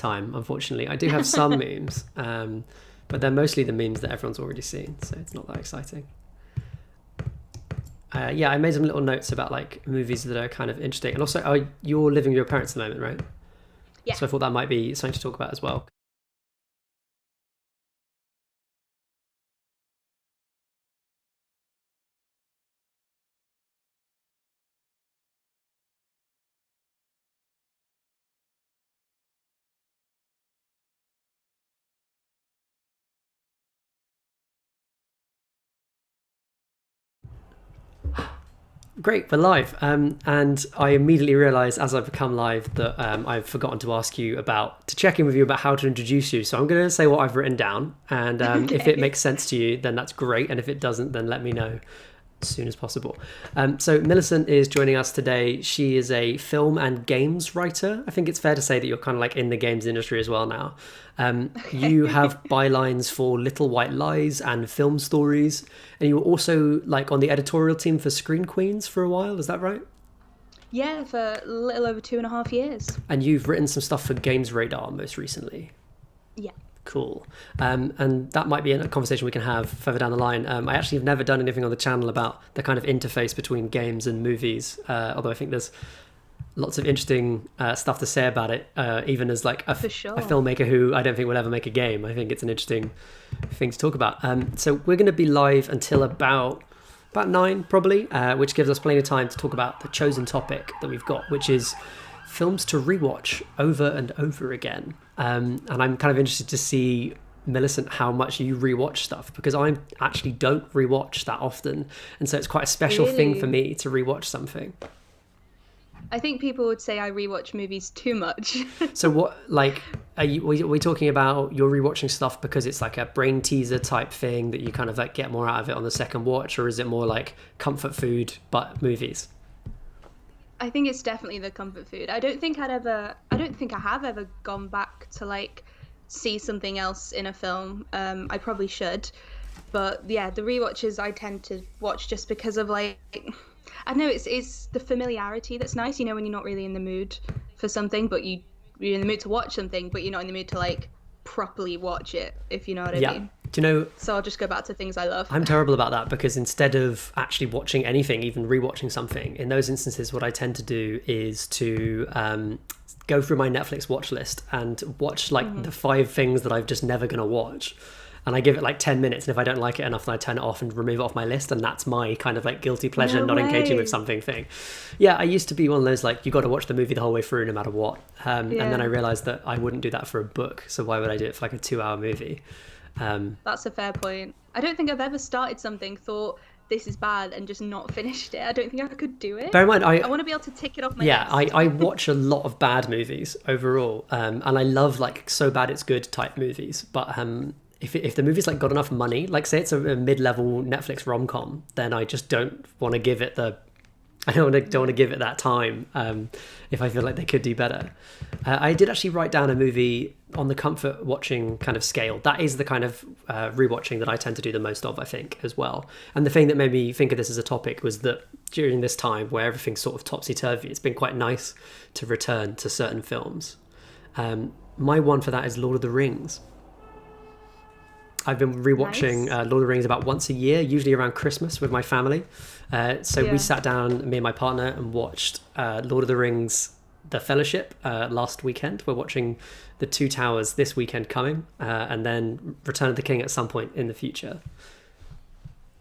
time, unfortunately. I do have some memes, but they're mostly the memes that everyone's already seen, so it's not that exciting. Yeah, I made some little notes about like movies that are kind of interesting. And also, you're living with your parents at the moment, right? Yeah. So I thought that might be something to talk about as well. Great, we're live. And I immediately realised as I've become live that I've forgotten to ask you to check in with you about how to introduce you. So I'm going to say what I've written down. And if it makes sense to you, then that's great. And if it doesn't, then let me know as soon as possible. So Millicent is joining us today. She is a film and games writer. I think it's fair to say that you're kind of like in the games industry as well now. You have bylines for Little White Lies and FilmStories, and you were also like on the editorial team for Screen Queens for a while. Is that right? Yeah, for a little over 2.5 years. And you've written some stuff for Games Radar most recently. Yeah. Cool. And that might be a conversation we can have further down the line. I actually have never done anything on the channel about the kind of interface between games and movies, although I think there's lots of interesting stuff to say about it, even as like a filmmaker who I don't think will ever make a game. I think it's an interesting thing to talk about. So we're going to be live until about 9 probably, which gives us plenty of time to talk about the chosen topic that we've got, which is films to rewatch over and over again. And I'm kind of interested to see, Millicent, how much you rewatch stuff, because I actually don't rewatch that often, and so it's quite a special thing for me to rewatch something. I think people would say I rewatch movies too much. So what, like, are we talking about you're rewatching stuff because it's like a brain teaser type thing that you kind of like get more out of it on the second watch, or is it more like comfort food but movies? I think it's definitely the comfort food. I don't think I have ever gone back to like see something else in a film. I probably should, but yeah, the rewatches I tend to watch just because of like, I don't know, it's the familiarity that's nice. You know, when you're not really in the mood for something, but you're in the mood to watch something, but you're not in the mood to like properly watch it, if you know what I mean. Do you know, so I'll just go back to things I love. I'm terrible about that, because instead of actually watching anything, even rewatching something, in those instances what I tend to do is to go through my Netflix watch list and watch like the 5 things that I'm just never going to watch, and I give it like 10 minutes, and if I don't like it enough, then I turn it off and remove it off my list, and that's my kind of like guilty pleasure, not engaging with something thing. Yeah, I used to be one of those like, you got to watch the movie the whole way through no matter what, and then I realized that I wouldn't do that for a book, so why would I do it for like a 2-hour movie? That's a fair point. I don't think I've ever started something, thought this is bad, and just not finished it. I don't think I could do it. Bear in mind, I want to be able to tick it off my list. I watch a lot of bad movies overall, and I love like so bad it's good type movies, but if the movie's like got enough money, like say it's a mid-level Netflix rom-com, then I just don't want to give it don't want to give it that time if I feel like they could do better. I did actually write down a movie on the comfort watching kind of scale. That is the kind of rewatching that I tend to do the most of, I think, as well. And the thing that made me think of this as a topic was that during this time where everything's sort of topsy-turvy, it's been quite nice to return to certain films. My one for that is Lord of the Rings. I've been rewatching Lord of the Rings about once a year, usually around Christmas with my family. We sat down, me and my partner, and watched Lord of the Rings, The Fellowship last weekend. We're watching The Two Towers this weekend coming, and then Return of the King at some point in the future.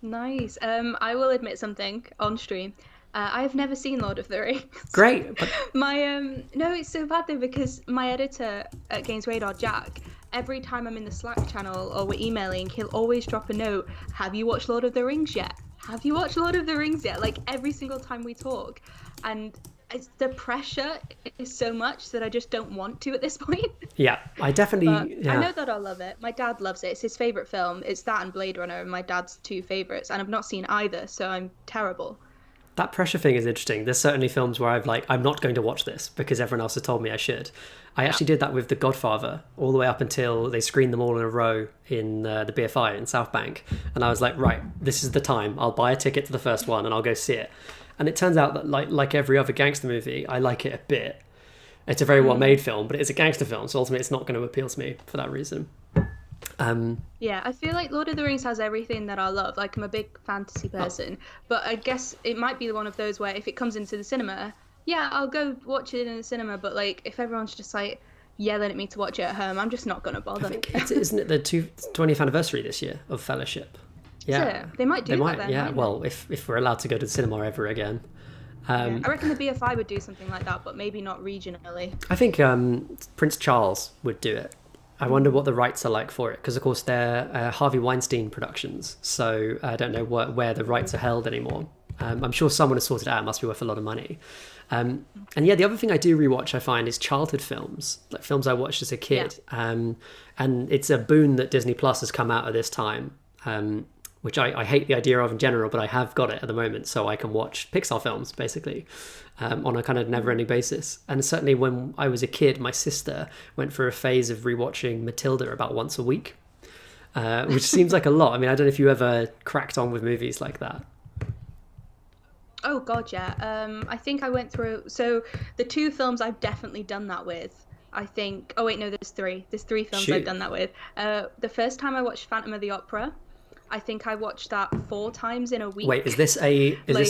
Nice. I will admit something on stream. I've never seen Lord of the Rings. Great. But... no, it's so bad though, because my editor at Games Radar, Jack, every time I'm in the Slack channel or we're emailing, he'll always drop a note. Have you watched Lord of the Rings yet? Have you watched Lord of the Rings yet? Like every single time we talk. And the pressure is so much that I just don't want to at this point. Yeah, I definitely... I know that I'll love it. My dad loves it. It's his favourite film. It's that and Blade Runner, and my dad's 2 favourites. And I've not seen either, so I'm terrible. That pressure thing is interesting. There's certainly films where I'm not going to watch this because everyone else has told me I should. I actually did that with The Godfather all the way up until they screened them all in a row in the BFI in South Bank. And I was like, right, this is the time. I'll buy a ticket to the first one and I'll go see it. And it turns out that like every other gangster movie, I like it a bit. It's a very well-made film, but it's a gangster film, so ultimately it's not going to appeal to me for that reason. Yeah, I feel like Lord of the Rings has everything that I love. Like, I'm a big fantasy person, but I guess it might be one of those where if it comes into the cinema, yeah, I'll go watch it in the cinema, but like if everyone's just like yelling at me to watch it at home, I'm just not going to bother. I think isn't it the 20th anniversary this year of Fellowship? Yeah, they might do that then. Yeah, well, if we're allowed to go to the cinema ever again. I reckon the BFI would do something like that, but maybe not regionally. I think Prince Charles would do it. I wonder what the rights are like for it, because of course they're Harvey Weinstein productions, so I don't know where the rights are held anymore. I'm sure someone has sorted it out. It must be worth a lot of money. And yeah, the other thing I do rewatch, I find, is childhood films, like films I watched as a kid. Yeah. And it's a boon that Disney Plus has come out at this time, which I hate the idea of in general, but I have got it at the moment, so I can watch Pixar films, basically, on a kind of never-ending basis. And certainly when I was a kid, my sister went through a phase of rewatching Matilda about once a week, which seems like a lot. I mean, I don't know if you ever cracked on with movies like that. Oh, God, yeah. I think I went through... So the two films I've definitely done that with, I think... Oh, wait, no, there's three. There's three films I've done that with. The first time I watched Phantom of the Opera, I think I watched that 4 times in a week. Wait, is this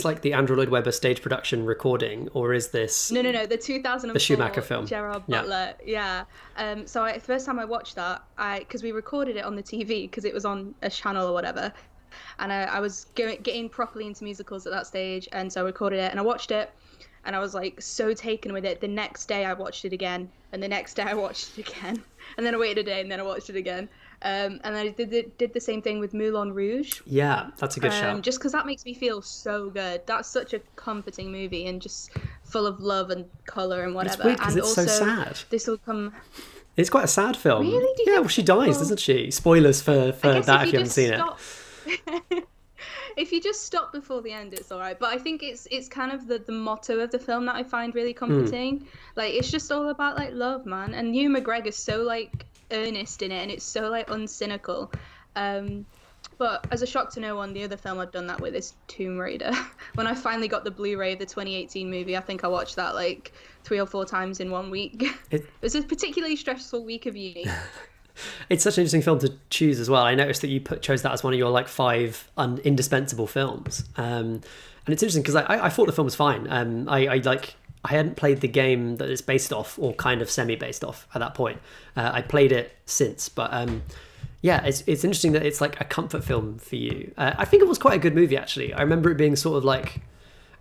like the Andrew Lloyd Webber stage production recording, or is this... No, the 2004 the Schumacher film. Gerard Butler, yeah. So the first time I watched that, because we recorded it on the TV, because it was on a channel or whatever, and I was getting properly into musicals at that stage, and so I recorded it, and I watched it, and I was like so taken with it. The next day I watched it again, and the next day I watched it again, and then I waited a day, and then I watched it again. And I did the same thing with Moulin Rouge. Yeah, that's a good shout. Just because that makes me feel so good. That's such a comforting movie and just full of love and colour and whatever. It's weird because it's so sad. This will come... It's quite a sad film. Really? Yeah, well, she dies, doesn't she? Spoilers for that if you haven't seen it. If you just stop before the end, it's all right. But I think it's kind of the motto of the film that I find really comforting. Like, it's just all about, like, love, man. And Ewan McGregor's so, like, earnest in it, and it's so, like, uncynical. But as a shock to no one, the other film I've done that with is Tomb Raider. When I finally got the Blu-ray of the 2018 movie, I think I watched that, like, 3 or 4 times in 1 week. It was a particularly stressful week of uni. It's such an interesting film to choose as well. I noticed that you chose that as one of your like 5 indispensable films, and it's interesting because I thought the film was fine. I hadn't played the game that it's based off, or kind of semi-based off at that point. I played it since, but yeah, it's interesting that it's like a comfort film for you. I think it was quite a good movie actually. I remember it being sort of like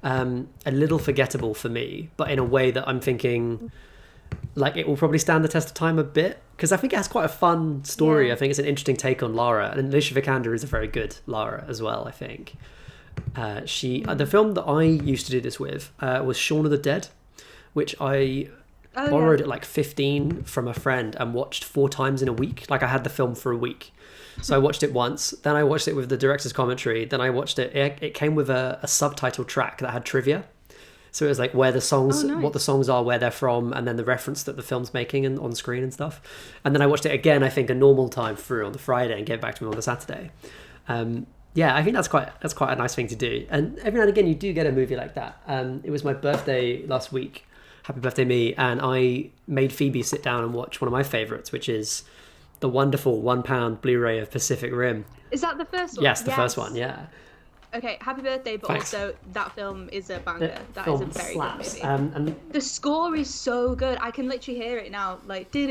a little forgettable for me, but in a way that I'm thinking like it will probably stand the test of time a bit, because I think it has quite a fun story. Yeah. I think it's an interesting take on Lara, and Alicia Vikander is a very good Lara as well, I think. The film that I used to do this with was Shaun of the Dead, which I borrowed at like 15 from a friend and watched 4 times in a week. Like I had the film for a week. So I watched it once, then I watched it with the director's commentary, then I watched it came with a subtitle track that had trivia. So it was like where the songs, what the songs are, where they're from, and then the reference that the film's making and on screen and stuff. And then I watched it again, I think, a normal time through on the Friday and gave back to me on the Saturday. Yeah, I think that's quite a nice thing to do. And every now and again, you do get a movie like that. It was my birthday last week. Happy birthday, me. And I made Phoebe sit down and watch one of my favourites, which is the wonderful £1 Blu-ray of Pacific Rim. Is that the first one? Yes, the first one, yeah. Okay, happy birthday, but Thanks. Also that film is a banger. That is a very slaps. good movie. And the score is so good. I can literally hear it now, like do.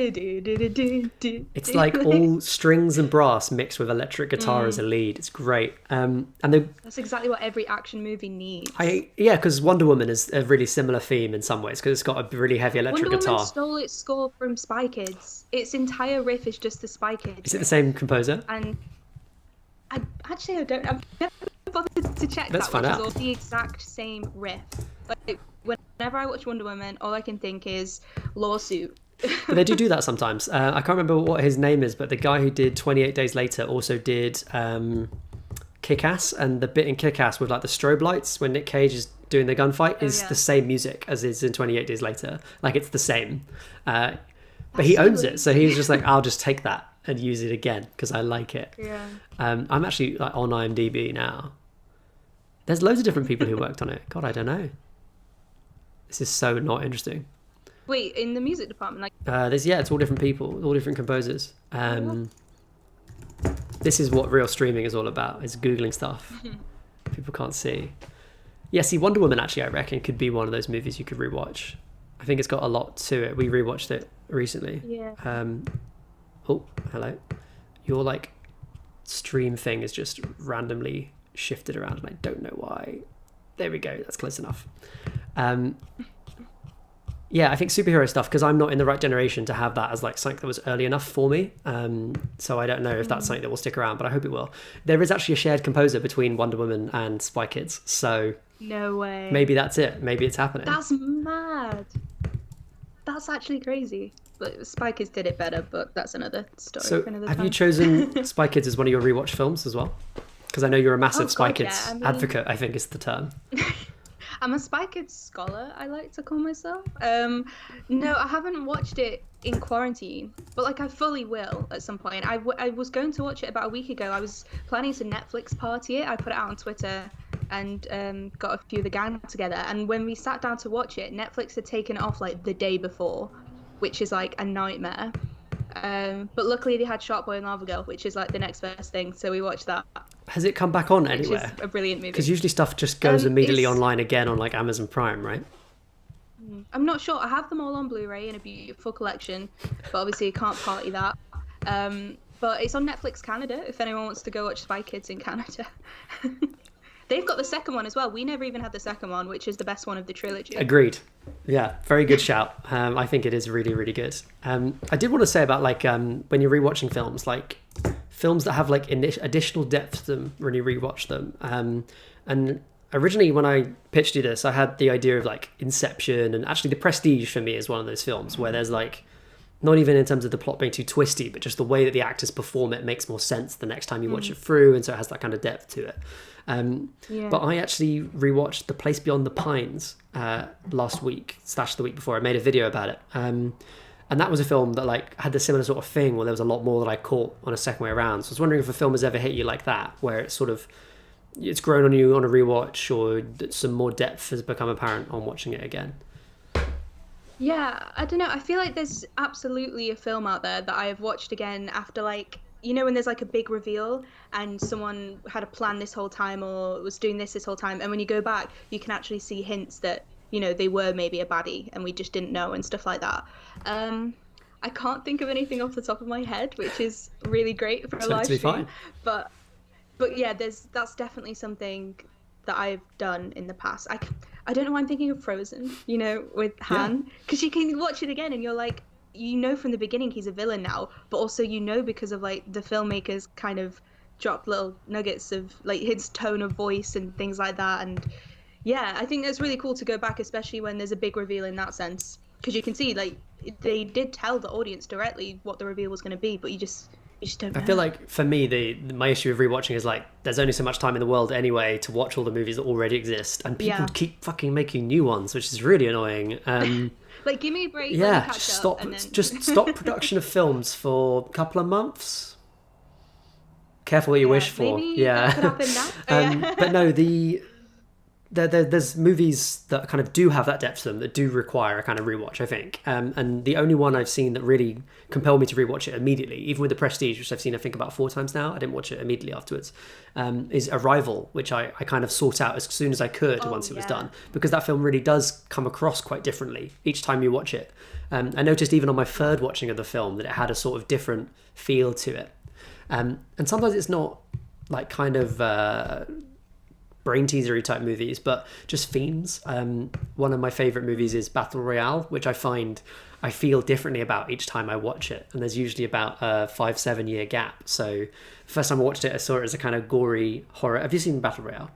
It's like all strings and brass mixed with electric guitar as a lead. It's great. That's exactly what every action movie needs. Because Wonder Woman is a really similar theme in some ways, because it's got a really heavy electric guitar. Wonder Woman stole its score from Spy Kids. Its entire riff is just the Spy Kids. Is it the same composer? And I don't. I've never bothered to check. Let's find out. It's all the exact same riff. Like whenever I watch Wonder Woman, all I can think is lawsuit. But they do that sometimes. I can't remember what his name is, but the guy who did 28 Days Later also did Kick-Ass, and the bit in Kick-Ass with like the strobe lights when Nick Cage is doing the gunfight is the same music as is in 28 Days Later. Like it's the same. But he owns it, so he was just like, I'll just take that and use it again because I like it. Yeah. I'm actually like on IMDb now. There's loads of different people who worked on it. God, I don't know. This is so not interesting. Wait, in the music department, like It's all different people, all different composers. This is what real streaming is all about, is Googling stuff people can't see. Yeah, see, Wonder Woman actually, I reckon, could be one of those movies you could rewatch. I think it's got a lot to it. We rewatched it recently. Yeah. Oh, hello. Your like stream thing is just randomly shifted around and I don't know why. There we go, that's close enough. Yeah, I think superhero stuff, because I'm not in the right generation to have that as like something that was early enough for me. So I don't know if that's something that will stick around, but I hope it will. There is actually a shared composer between Wonder Woman and Spy Kids, so no way. maybe that's it. Maybe it's happening. That's mad. That's actually crazy. But Spy Kids did it better, but that's another story So for another have time. you chosen Spy Kids as one of your rewatch films as well? Because I know you're a massive Spy Kids advocate, I think is the term. I'm a Spy Kids scholar, I like to call myself. No, I haven't watched it in quarantine, but like I fully will at some point. I was going to watch it about a week ago. I was planning to Netflix party it. I put it out on Twitter and got a few of the gang together. And when we sat down to watch it, Netflix had taken it off like the day before, which is like a nightmare. But luckily they had Shark Boy and Lava Girl, which is like the next best thing. So we watched that. Has it come back on anywhere? Which is a brilliant movie. Because usually stuff just goes immediately online again on like Amazon Prime, right? I'm not sure. I have them all on Blu-ray in a beautiful collection, but obviously you can't party that. But it's on Netflix Canada if anyone wants to go watch Spy Kids in Canada. They've got the second one as well. We never even had the second one, which is the best one of the trilogy. Agreed. Yeah, very good shout. I think it is really, really good. I did want to say about like when you're rewatching films, like films that have like additional depth to them when you rewatch them. And originally when I pitched you this, I had the idea of like Inception, and actually The Prestige for me is one of those films where there's like, not even in terms of the plot being too twisty, but just the way that the actors perform it makes more sense the next time you watch it through, and so it has that kind of depth to it. But I actually rewatched The Place Beyond the Pines last week / the week before. I made a video about it. And that was a film that like had the similar sort of thing where there was a lot more that I caught on a second way around. So I was wondering if a film has ever hit you like that, where it's sort of, it's grown on you on a rewatch, or some more depth has become apparent on watching it again. Yeah, I don't know. I feel like there's absolutely a film out there that I have watched again after like, you know, when there's like a big reveal and someone had a plan this whole time or was doing this whole time, and when you go back, you can actually see hints that, you know, they were maybe a baddie and we just didn't know and stuff like that. I can't think of anything off the top of my head, which is really great for a live stream. Fine. But yeah, that's definitely something that I've done in the past. I don't know why I'm thinking of Frozen, you know, with Han, because you can watch it again and you're like, you know from the beginning he's a villain now, but also you know because of like the filmmakers kind of dropped little nuggets of like his tone of voice and things like that. And yeah, I think that's really cool to go back, especially when there's a big reveal in that sense, because you can see like they did tell the audience directly what the reveal was going to be, but you just don't know. I feel like for me, my issue of rewatching is like there's only so much time in the world anyway to watch all the movies that already exist, and people keep fucking making new ones, which is really annoying. Like, give me a break. Yeah, just stop production of films for a couple of months. Careful what you wish for. Maybe that could happen now. But no, there's movies that kind of do have that depth to them that do require a kind of rewatch, I think. And the only one I've seen that really compelled me to rewatch it immediately, even with The Prestige, which I've seen I think about 4 times now, I didn't watch it immediately afterwards, is Arrival, which I kind of sought out as soon as I could once it was done, because that film really does come across quite differently each time you watch it. I noticed even on my third watching of the film that it had a sort of different feel to it. And sometimes it's not like kind of brain-teasery type movies, but just themes. One of my favourite movies is Battle Royale, which I feel differently about each time I watch it. And there's usually about a 5-7 year gap. So the first time I watched it, I saw it as a kind of gory horror. Have you seen Battle Royale?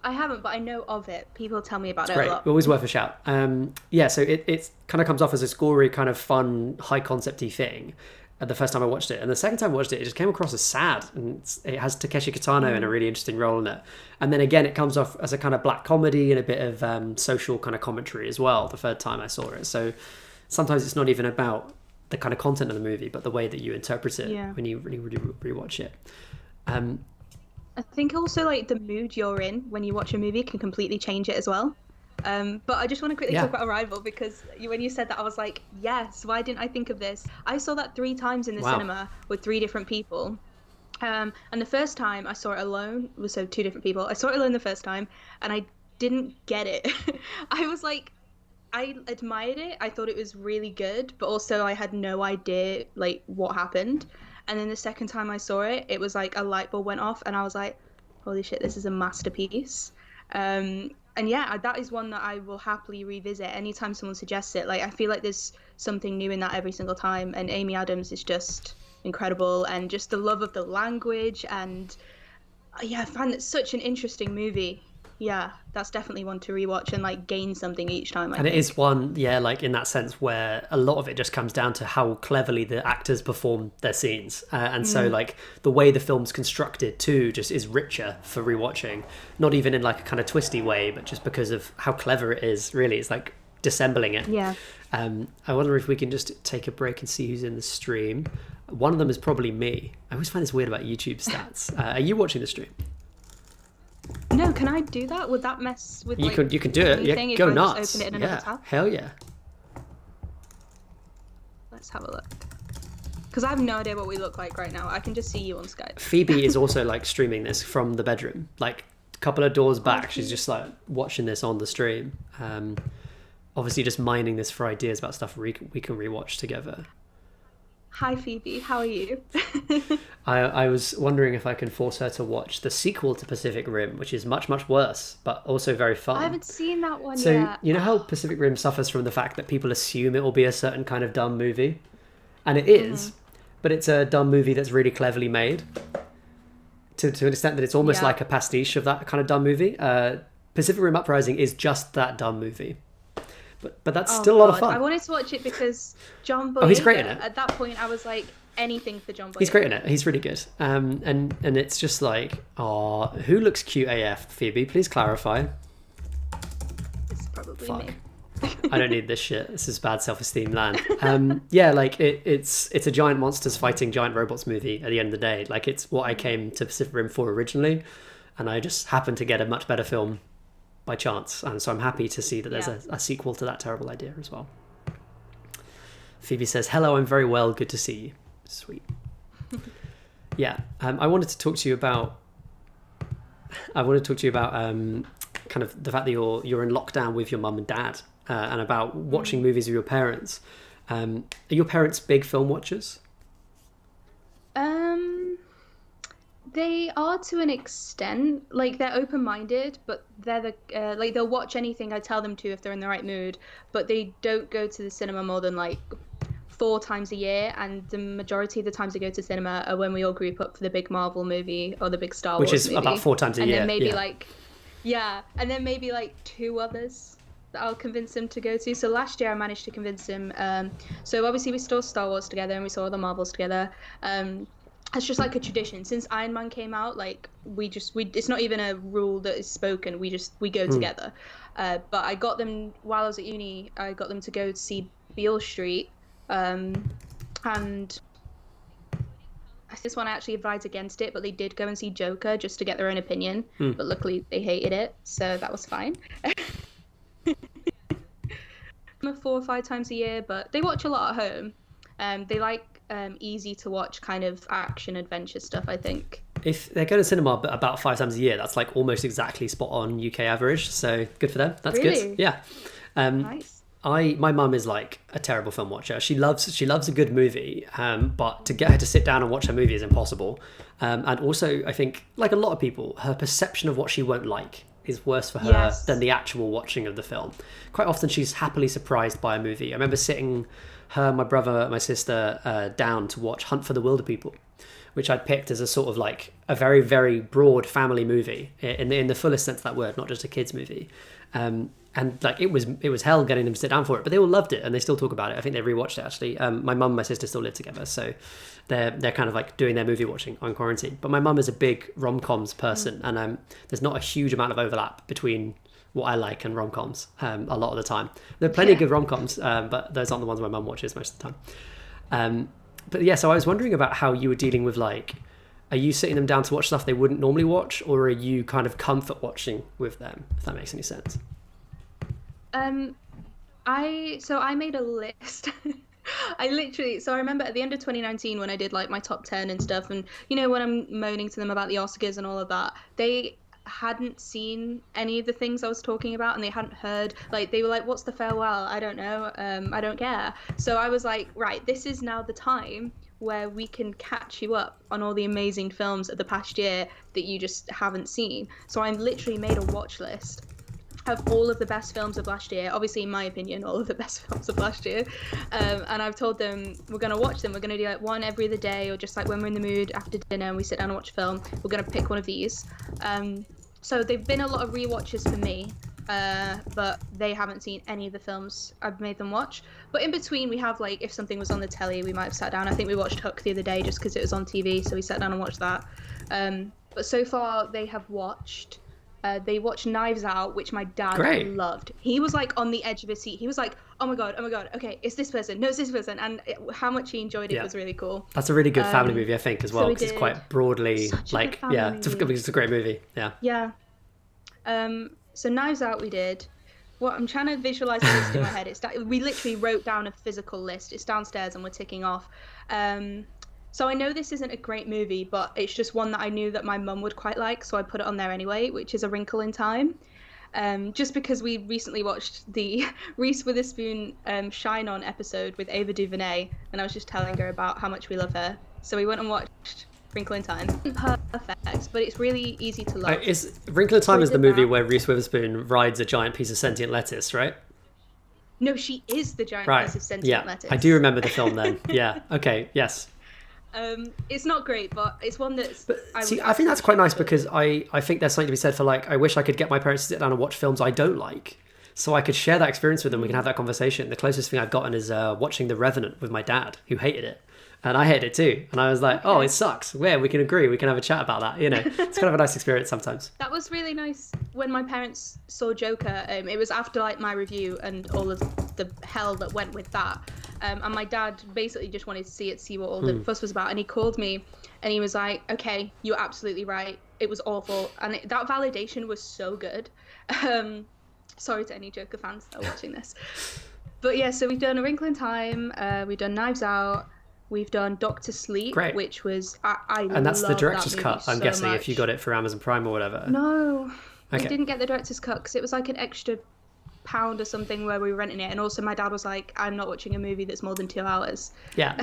I haven't, but I know of it. People tell me about it Great. a lot. Always worth a shout. So it kind of comes off as this gory, kind of fun, high concept-y thing the first time I watched it. And the second time I watched it, it just came across as sad. And it has Takeshi Kitano in a really interesting role in it. And then again, it comes off as a kind of black comedy and a bit of social kind of commentary as well, the third time I saw it. So sometimes it's not even about the kind of content of the movie, but the way that you interpret it when you really, really rewatch it. I think also like the mood you're in when you watch a movie can completely change it as well. But I just want to quickly Yeah. talk about Arrival, because when you said that, I was like, yes, why didn't I think of this? I saw that 3 times in the Wow. cinema with 3 different people. And the first time I saw it alone, so 2 different people. I saw it alone the first time, and I didn't get it. I was like, I admired it. I thought it was really good, but also I had no idea like what happened. And then the second time I saw it, it was like a light bulb went off, and I was like, holy shit, this is a masterpiece. And yeah, that is one that I will happily revisit anytime someone suggests it. Like, I feel like there's something new in that every single time, and Amy Adams is just incredible, and just the love of the language, and yeah, I find it such an interesting movie. Yeah, that's definitely one to rewatch and like gain something each time. I And think. it is one, yeah, like in that sense where a lot of it just comes down to how cleverly the actors perform their scenes. And so like the way the film's constructed too just is richer for rewatching. Not even in like a kind of twisty way, but just because of how clever it is, really. It's like dissembling it. Yeah. I wonder if we can just take a break and see who's in the stream. One of them is probably me. I always find this weird about YouTube stats. Are you watching the stream? No, can I do that? Would that mess with You can do it. Yeah, anything if go I nuts. just open it in another Yeah, tab? hell yeah. Let's have a look. Because I have no idea what we look like right now. I can just see you on Skype. Phoebe is also like streaming this from the bedroom, like a couple of doors back. She's just like watching this on the stream. Obviously just mining this for ideas about stuff we can rewatch together. Hi Phoebe, how are you? I was wondering if I can force her to watch the sequel to Pacific Rim, which is much, much worse, but also very fun. I haven't seen that one So, yet. you know how Pacific Rim suffers from the fact that people assume it will be a certain kind of dumb movie? And it is, but it's a dumb movie that's really cleverly made. To an extent that it's almost like a pastiche of that kind of dumb movie. Pacific Rim Uprising is just that dumb movie. But that's still a lot of fun. I wanted to watch it because John Boyega, he's great in it. At that point, I was like, anything for John Boyega. He's great in it. He's really good. And it's just like, who looks cute AF? Phoebe, please clarify. It's probably Fuck. me. I don't need this shit. This is bad self-esteem land. Yeah, like it's a giant monsters fighting giant robots movie at the end of the day. Like it's what I came to Pacific Rim for originally, and I just happened to get a much better film by chance, and so I'm happy to see that there's a sequel to that terrible idea as well. Phoebe says, "Hello, I'm very well. Good to see you." Sweet. Yeah, I wanted to talk to you about. Kind of the fact that you're in lockdown with your mum and dad, and about watching movies with your parents. Are your parents big film watchers? They are to an extent. Like, they're open-minded, but they're the like they'll watch anything I tell them to if they're in the right mood. But they don't go to the cinema more than like 4 times a year, and the majority of the times they go to cinema are when we all group up for the big Marvel movie or the big Star Wars Which is movie. about 4 times a year. And then maybe like 2 others that I'll convince them to go to. So last year I managed to convince him. So obviously we saw Star Wars together and we saw the Marvels together. It's just like a tradition since Iron Man came out. Like we it's not even a rule that is spoken. We go together. But I got them while I was at uni. I got them to go to see Beale Street, and this one I actually advised against it, but they did go and see Joker just to get their own opinion. But luckily they hated it, so that was fine. 4 or 5 times a year, but they watch a lot at home. They like easy to watch kind of action adventure stuff, I think. If they go to cinema about 5 times a year, that's like almost exactly spot on UK average. So good for them. That's Really? good. Yeah. Nice. My mum is like a terrible film watcher. She loves a good movie, but to get her to sit down and watch a movie is impossible. And also, I think, like a lot of people, her perception of what she won't like is worse for her than the actual watching of the film. Quite often, she's happily surprised by a movie. I remember sitting her, my brother, my sister down to watch Hunt for the Wilder People, which I'd picked as a sort of like a very, very broad family movie in the fullest sense of that word, not just a kids movie. And like it was hell getting them to sit down for it, but they all loved it and they still talk about it. I think they rewatched it actually. My mum and my sister still live together, so they're kind of like doing their movie watching on quarantine. But my mum is a big rom-coms person, and there's not a huge amount of overlap between what I like and rom-coms a lot of the time. There are plenty of good rom-coms, but those aren't the ones my mum watches most of the time. But yeah, so I was wondering about how you were dealing with like, are you sitting them down to watch stuff they wouldn't normally watch, or are you kind of comfort watching with them, if that makes any sense? Um, I made a list. I remember at the end of 2019 when I did like my top 10 and stuff, and when I'm moaning to them about the Oscars and all of that, they hadn't seen any of the things I was talking about, and they hadn't heard, like, they were like, what's the farewell? I don't know. I don't care. So I was like, right, this is now the time where we can catch you up on all the amazing films of the past year that you just haven't seen. So I literally made a watch list of all of the best films of last year, obviously in my opinion all of the best films of last year, and I've told them we're going to watch them. We're going to do like one every other day, or just like when we're in the mood after dinner and we sit down and watch a film, we're going to pick one of these. So they've been a lot of rewatches for me, but they haven't seen any of the films I've made them watch. But in between we have, like, if something was on the telly we might have sat down. I think we watched Hook the other day just because it was on TV, so we sat down and watched that. But so far they have watched they watched Knives Out, which my dad loved. He was like on the edge of his seat. He was like, oh my god, okay, it's this person, no, it's this person. And how much he enjoyed it was really cool. That's a really good family movie, I think, as well, because it's quite broadly like, it's a great movie. So Knives Out we did. What I'm trying to visualize the list in my head. We literally wrote down a physical list. It's downstairs and we're ticking off. So I know this isn't a great movie, but it's just one that I knew that my mum would quite like, so I put it on there anyway, which is A Wrinkle in Time. Just because we recently watched the Reese Witherspoon Shine On episode with Ava DuVernay, and I was just telling her about how much we love her. So we went and watched Wrinkle in Time. Perfect, but it's really easy to love. Wrinkle in Time is the movie where Reese Witherspoon rides a giant piece of sentient lettuce, right? No, she is the giant piece of sentient lettuce. I do remember the film then. Yeah, okay, yes. It's not great, but it's one that's... I think that's quite nice, because I think there's something to be said for, like, I wish I could get my parents to sit down and watch films I don't like, so I could share that experience with them. We can have that conversation. The closest thing I've gotten is watching The Revenant with my dad, who hated it. And I hated it too. And I was like, oh, it sucks. We can agree. We can have a chat about that. It's kind of a nice experience sometimes. That was really nice when my parents saw Joker. It was after like my review and all of the hell that went with that. And my dad basically just wanted to see what all the fuss was about. And he called me and he was like, okay, you're absolutely right. It was awful. And that validation was so good. Sorry to any Joker fans that are watching this. But yeah, so we've done A Wrinkle in Time. We've done Knives Out. We've done Doctor Sleep, which was and that's the director's cut, I'm guessing, if you got it for Amazon Prime or whatever. No, I didn't get the director's cut because it was like an extra £1 or something where we were renting it, and also my dad was like, I'm not watching a movie that's more than 2 hours. Yeah.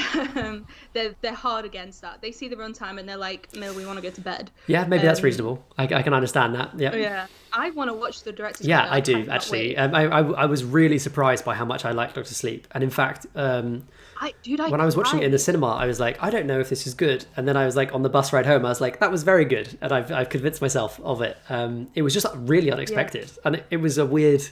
They're hard against that. They see the runtime and they're like, Mill, we want to go to bed. Yeah, maybe that's reasonable. I can understand that. Yeah. I want to watch the director's cut. Yeah, I do actually. I was really surprised by how much I liked Doctor Sleep, and in fact, when I was watching it in the cinema, I was like, I don't know if this is good. And then I was like, on the bus ride home, I was like, that was very good. And I've convinced myself of it. It was just really unexpected. Yeah. And it was a weird,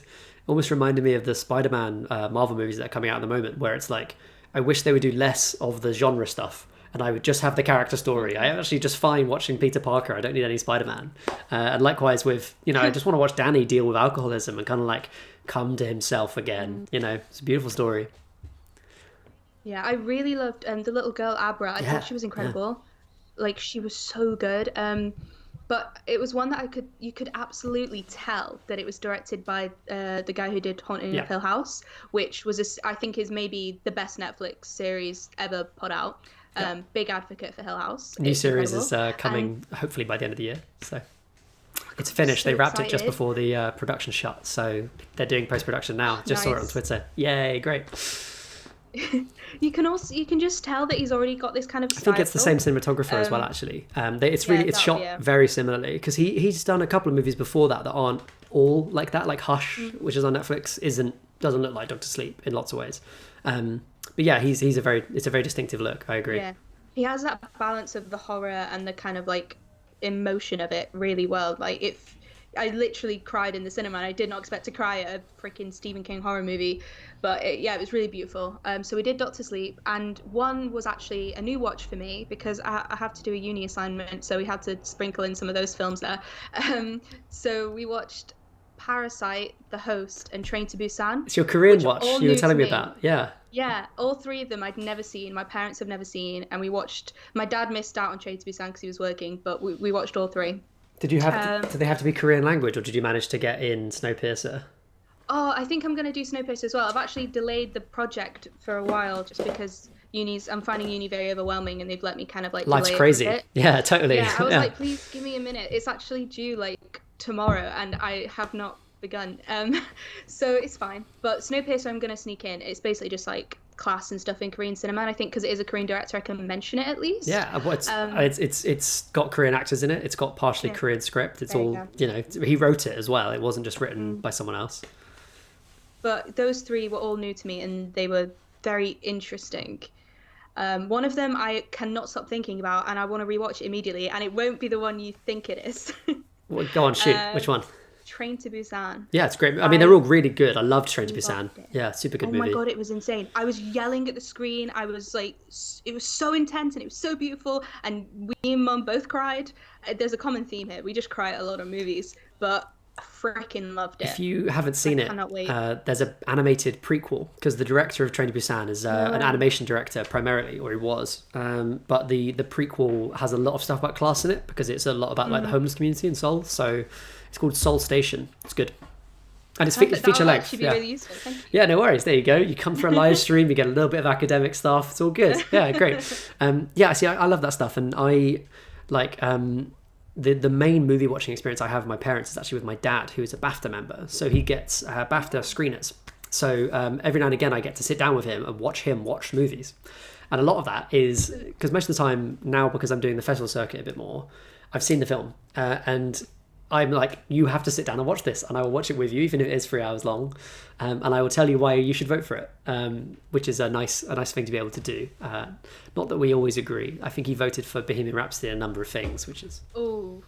almost reminded me of the Spider-Man Marvel movies that are coming out at the moment, where it's like, I wish they would do less of the genre stuff and I would just have the character story. I actually just fine watching Peter Parker. I don't need any Spider-Man. And likewise with, I just want to watch Danny deal with alcoholism and kind of like come to himself again. It's a beautiful story. Yeah, I really loved the little girl Abra. I thought she was incredible. Yeah. Like, she was so good. But it was one that you could absolutely tell that it was directed by the guy who did Haunting of Hill House, which was I think is maybe the best Netflix series ever put out. Big advocate for Hill House. New series is coming hopefully by the end of the year. So it's finished. They wrapped it just before the production shut. So they're doing post-production now. Just saw it on Twitter. Yay, great. You can just tell that he's already got this kind of style. I think it's the same cinematographer as well, actually. It's shot very similarly, because he's done a couple of movies before that aren't all like that, like Hush, which is on Netflix, doesn't look like Doctor Sleep in lots of ways. But yeah, it's a very distinctive look. I agree. Yeah, he has that balance of the horror and the kind of like emotion of it really well. Like I literally cried in the cinema, and I did not expect to cry at a freaking Stephen King horror movie, but it was really beautiful. So we did Doctor Sleep, and one was actually a new watch for me because I have to do a uni assignment, so we had to sprinkle in some of those films there. So we watched Parasite, The Host, and Train to Busan. It's your Korean watch you were telling me about. Yeah, all three of them I'd never seen, my parents have never seen, and my dad missed out on Train to Busan because he was working, but we watched all three. Did they have to be Korean language, or did you manage to get in Snowpiercer? Oh, I think I'm going to do Snowpiercer as well. I've actually delayed the project for a while just because I'm finding uni very overwhelming, and they've let me kind of like Life's delay it for a crazy. bit. Yeah, totally. Yeah, I was Yeah. like, please give me a minute. It's actually due like tomorrow, and I have not begun. So it's fine. But Snowpiercer, I'm going to sneak in. It's basically just like class and stuff in Korean cinema, and I think because it is a Korean director, I can mention it at least. Yeah, it's got Korean actors in it. It's got partially Yeah. Korean script. It's There you all, go. you know, he wrote it as well. It wasn't just written by someone else. But those three were all new to me, and they were very interesting. One of them I cannot stop thinking about, and I want to rewatch it immediately, and it won't be the one you think it is. Well, go on, shoot. Which one? Train to Busan. Yeah, it's great. I mean, they're all really good. I loved Train to loved Busan. it. Yeah, super good Oh movie. my god, it was insane. I was yelling at the screen. I was like, it was so intense and it was so beautiful. And me and Mum both cried. There's a common theme here. We just cry at a lot of movies, but I freaking loved it. If you haven't seen it, cannot wait. there's an animated prequel because the director of Train to Busan is an animation director primarily, or he was. But the prequel has a lot of stuff about class in it because it's a lot about like the homeless community in Seoul. So it's called Seoul Station. It's good. And it's Perfect. feature That would length. actually be really useful. Thank you. Yeah, no worries. There you go. You come for a live stream, you get a little bit of academic stuff. It's all good. Yeah, great. Yeah, see, I love that stuff. And I like the main movie watching experience I have with my parents is actually with my dad, who is a BAFTA member. So he gets BAFTA screeners. So every now and again, I get to sit down with him and watch him watch movies. And a lot of that is because most of the time now, because I'm doing the festival circuit a bit more, I've seen the film and I'm like, you have to sit down and watch this, and I will watch it with you, even if it is 3 hours long, and I will tell you why you should vote for it, which is a nice thing to be able to do. Not that we always agree. I think he voted for Bohemian Rhapsody in a number of things, which is, Oh.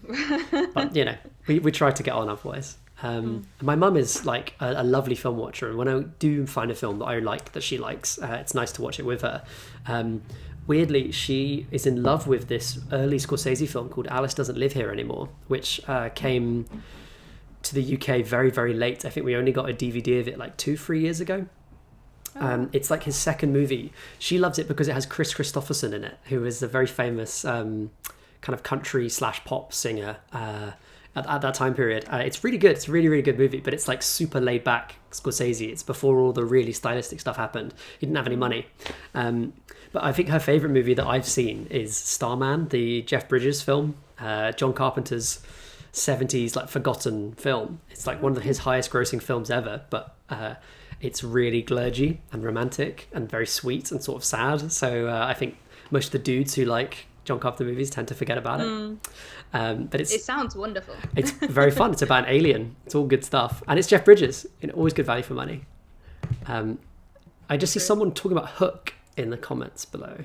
but you know, we try to get on otherwise. My mum is like a lovely film watcher, and when I do find a film that I like that she likes, it's nice to watch it with her. Weirdly, she is in love with this early Scorsese film called Alice Doesn't Live Here Anymore, which came to the UK very, very late. I think we only got a DVD of it like 2-3 years ago. It's like his second movie. She loves it because it has Chris Christopherson in it, who is a very famous kind of country / pop singer at that time period. It's really good. It's a really, really good movie, but it's like super laid back Scorsese. It's before all the really stylistic stuff happened. He didn't have any money. But I think her favourite movie that I've seen is Starman, the Jeff Bridges film, John Carpenter's 70s like forgotten film. It's like one of his highest grossing films ever, but it's really glurgy and romantic and very sweet and sort of sad. So I think most of the dudes who like John Carpenter movies tend to forget about it. But It sounds wonderful. it's very fun. It's about an alien. It's all good stuff. And it's Jeff Bridges. Always good value for money. I just see someone talking about Hook in the comments below.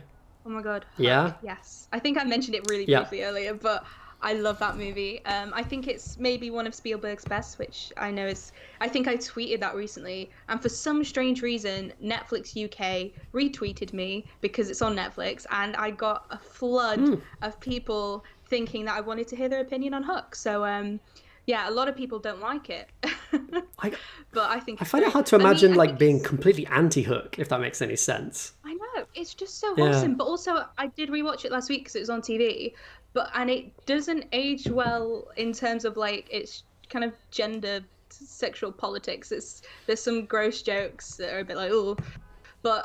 Oh my god. Yeah? Hook, yes. I think I mentioned it really Yeah. briefly earlier, but I love that movie. I think it's maybe one of Spielberg's best, which I know is... I think I tweeted that recently, and for some strange reason, Netflix UK retweeted me because it's on Netflix, and I got a flood of people thinking that I wanted to hear their opinion on Hook. So, yeah, a lot of people don't like it. But I think I it's find it great. hard to I mean, imagine I like think being it's- completely anti-Hook, if that makes any sense. I know, it's just so Yeah. wholesome. But also, I did rewatch it last week because it was on TV. And it doesn't age well in terms of like its kind of gender, sexual politics. There's some gross jokes that are a bit like, oh. But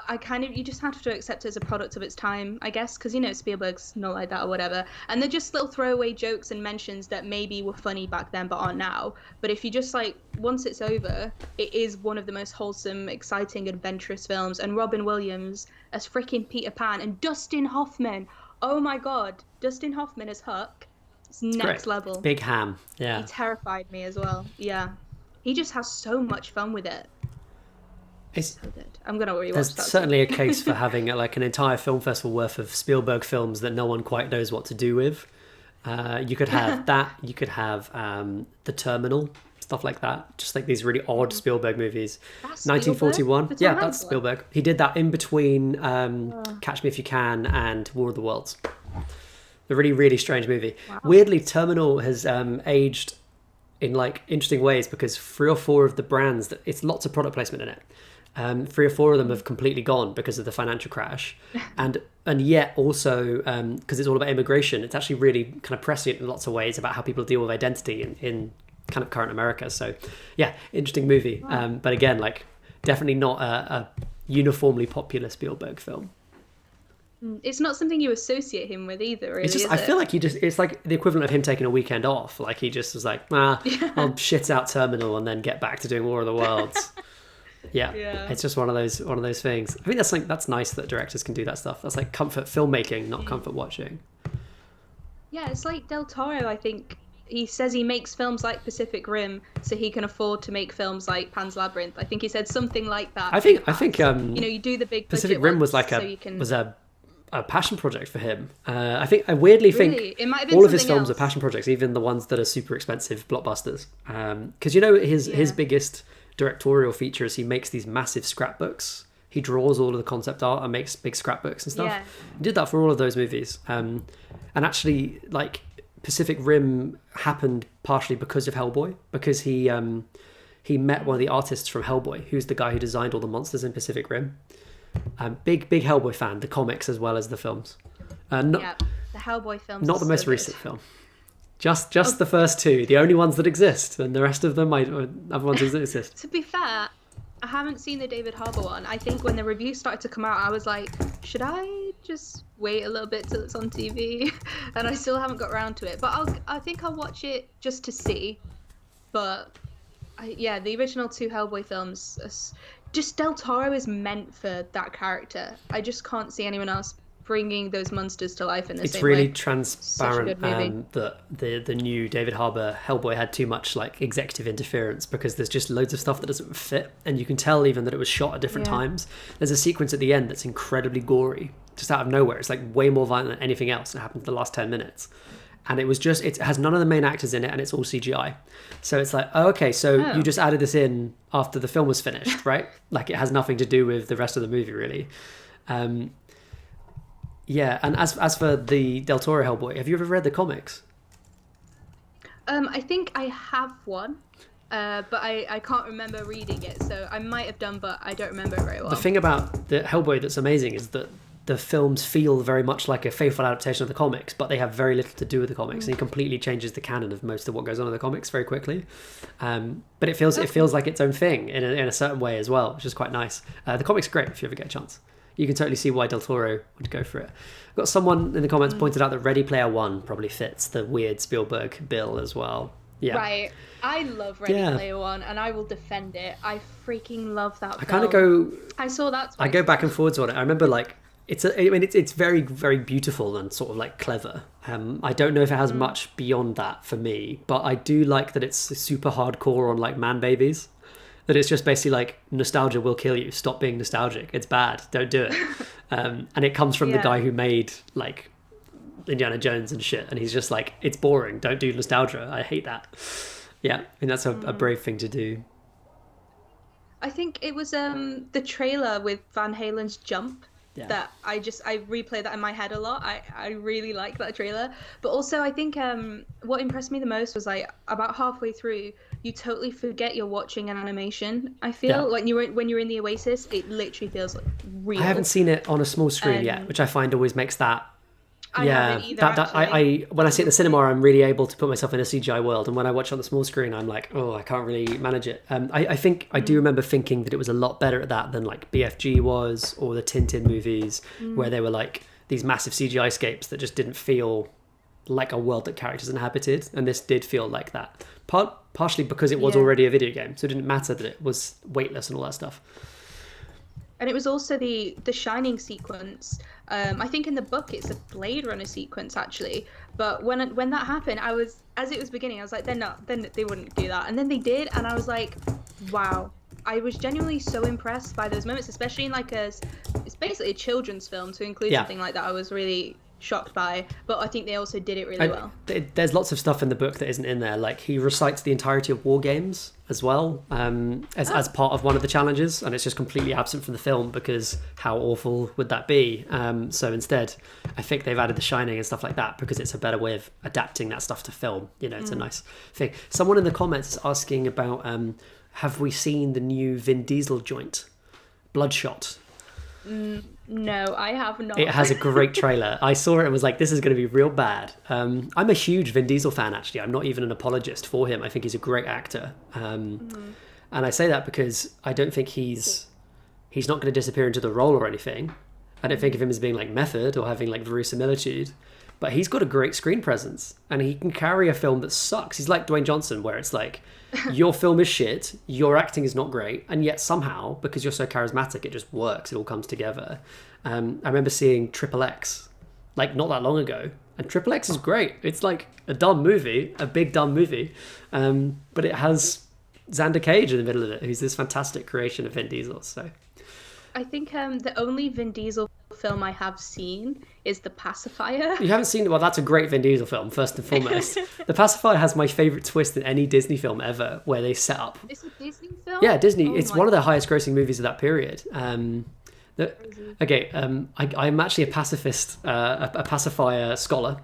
you just have to accept it as a product of its time, I guess, because, Spielberg's not like that or whatever. And they're just little throwaway jokes and mentions that maybe were funny back then but aren't now. But if you just, once it's over, it is one of the most wholesome, exciting, adventurous films. And Robin Williams as freaking Peter Pan and Dustin Hoffman. Oh my god, Dustin Hoffman as Huck. It's next Great. level. Big ham. He Yeah. terrified me as well. Yeah. He just has so much fun with it. It's, So good. I'm going to rewatch there's that. certainly a case for having like an entire film festival worth of Spielberg films that no one quite knows what to do with. You could have that. You could have The Terminal, stuff like that. Just like these really odd Spielberg movies. That's 1941. Spielberg? The Yeah, Tom that's Hanks one? Spielberg. He did that in between Catch Me If You Can and War of the Worlds. A really, really strange movie. Wow. Weirdly, Terminal has aged in like interesting ways because 3 or 4 of the brands that it's lots of product placement in it. 3 or 4 of them have completely gone because of the financial crash, and yet also because it's all about immigration, it's actually really kind of prescient in lots of ways about how people deal with identity in kind of current America. So yeah, interesting movie. But again, like definitely not a uniformly popular Spielberg film. It's not something you associate him with either, really. It's just, I feel like it's like the equivalent of him taking a weekend off. Like he just was like, I'll shit out Terminal and then get back to doing War of the Worlds. Yeah. It's just one of those things. I think that's nice that directors can do that stuff. That's like comfort filmmaking, not comfort watching. Yeah, it's like Del Toro, I think. He says he makes films like Pacific Rim so he can afford to make films like Pan's Labyrinth. I think he said something like that. I think you do the big Pacific Rim was like a passion project for him. I weirdly think it might have been all of his films else. are passion projects, even the ones that are super expensive blockbusters. Because his biggest directorial feature is he makes these massive scrapbooks. He draws all of the concept art and makes big scrapbooks and stuff. Yeah. He did that for all of those movies. And actually, like Pacific Rim happened partially because of Hellboy, because he met one of the artists from Hellboy, who's the guy who designed all the monsters in Pacific Rim. Big Hellboy fan, the comics as well as the films. The Hellboy films. Not the most recent film. Just the first two, the only ones that exist, and the rest of them other ones that exist. To be fair, I haven't seen the David Harbour one. I think when the reviews started to come out, I was like, should I just wait a little bit till it's on TV? And I still haven't got around to it. But I think I'll watch it just to see. But the original two Hellboy films. Just Del Toro is meant for that character. I just can't see anyone else bringing those monsters to life in the same way. It's really transparent that the new David Harbour Hellboy had too much like executive interference, because there's just loads of stuff that doesn't fit, and you can tell even that it was shot at different times. There's a sequence at the end that's incredibly gory, just out of nowhere. It's like way more violent than anything else that happened in the last 10 minutes. And it has none of the main actors in it, and it's all CGI. So it's like, you just added this in after the film was finished, right? Like it has nothing to do with the rest of the movie, really. And as for the Del Toro Hellboy, have you ever read the comics? I think I have one, but I can't remember reading it. So I might have done, but I don't remember it very well. The thing about the Hellboy that's amazing is that the films feel very much like a faithful adaptation of the comics, but they have very little to do with the comics, and he completely changes the canon of most of what goes on in the comics very quickly. But it feels like its own thing in a certain way as well, which is quite nice. The comics are great if you ever get a chance. You can totally see why Del Toro would go for it. I've got someone in the comments pointed out that Ready Player One probably fits the weird Spielberg bill as well. Yeah. Right. I love Ready Player One, and I will defend it. I freaking love that film. I saw that twice. I go back and forwards on it. I remember like it's very, very beautiful and sort of like clever. I don't know if it has much beyond that for me, but I do like that it's super hardcore on like man babies. That it's just basically like, nostalgia will kill you. Stop being nostalgic. It's bad. Don't do it. And it comes from the guy who made like Indiana Jones and shit. And he's just like, it's boring. Don't do nostalgia. I hate that. Yeah, I mean, that's a brave thing to do. I think it was the trailer with Van Halen's Jump. That I replay that in my head a lot. I really like that trailer. But also I think what impressed me the most was like about halfway through, you totally forget you're watching an animation. I feel like when you're in the Oasis, it literally feels like real. I haven't seen it on a small screen yet, which I find always makes that. I haven't either, when I see it in the cinema, I'm really able to put myself in a CGI world, and when I watch it on the small screen, I'm like, I can't really manage it. I think I do remember thinking that it was a lot better at that than like BFG was, or the Tintin movies, where they were like these massive CGI scapes that just didn't feel like a world that characters inhabited, and this did feel like that. Partially because it was already a video game, so it didn't matter that it was weightless and all that stuff. And it was also the Shining sequence. I think in the book it's a Blade Runner sequence actually. But when that happened, as it was beginning, I was like, they wouldn't do that. And then they did, and I was like, wow. I was genuinely so impressed by those moments, especially in like it's basically a children's film, to include something like that. I was really shocked by, but I think they also did it really well. There's lots of stuff in the book that isn't in there. Like he recites the entirety of War Games as well, as part of one of the challenges, and it's just completely absent from the film because how awful would that be? So instead, I think they've added The Shining and stuff like that because it's a better way of adapting that stuff to film. You know, it's a nice thing. Someone in the comments is asking about have we seen the new Vin Diesel joint, Bloodshot? No, I have not. It has a great trailer. I saw it and was like, this is going to be real bad. I'm a huge Vin Diesel fan, actually. I'm not even an apologist for him. I think he's a great actor. And I say that because I don't think he's not going to disappear into the role or anything. I don't think of him as being like method or having like verisimilitude. But he's got a great screen presence and he can carry a film that sucks. He's like Dwayne Johnson, where it's like, your film is shit, your acting is not great, and yet somehow, because you're so charismatic, it just works. It all comes together. I remember seeing Triple X, like not that long ago, and Triple X is great. It's like a dumb movie, a big dumb movie, but it has Xander Cage in the middle of it, who's this fantastic creation of Vin Diesel. So I think the only Vin Diesel film I have seen is The Pacifier. you haven't seen it? Well, that's a great Vin Diesel film, first and foremost. The Pacifier has my favourite twist in any Disney film ever, where they set up... It's a Disney film? Yeah, Disney. Oh it's my one of the highest grossing movies of that period. I'm actually a pacifist, a pacifier scholar.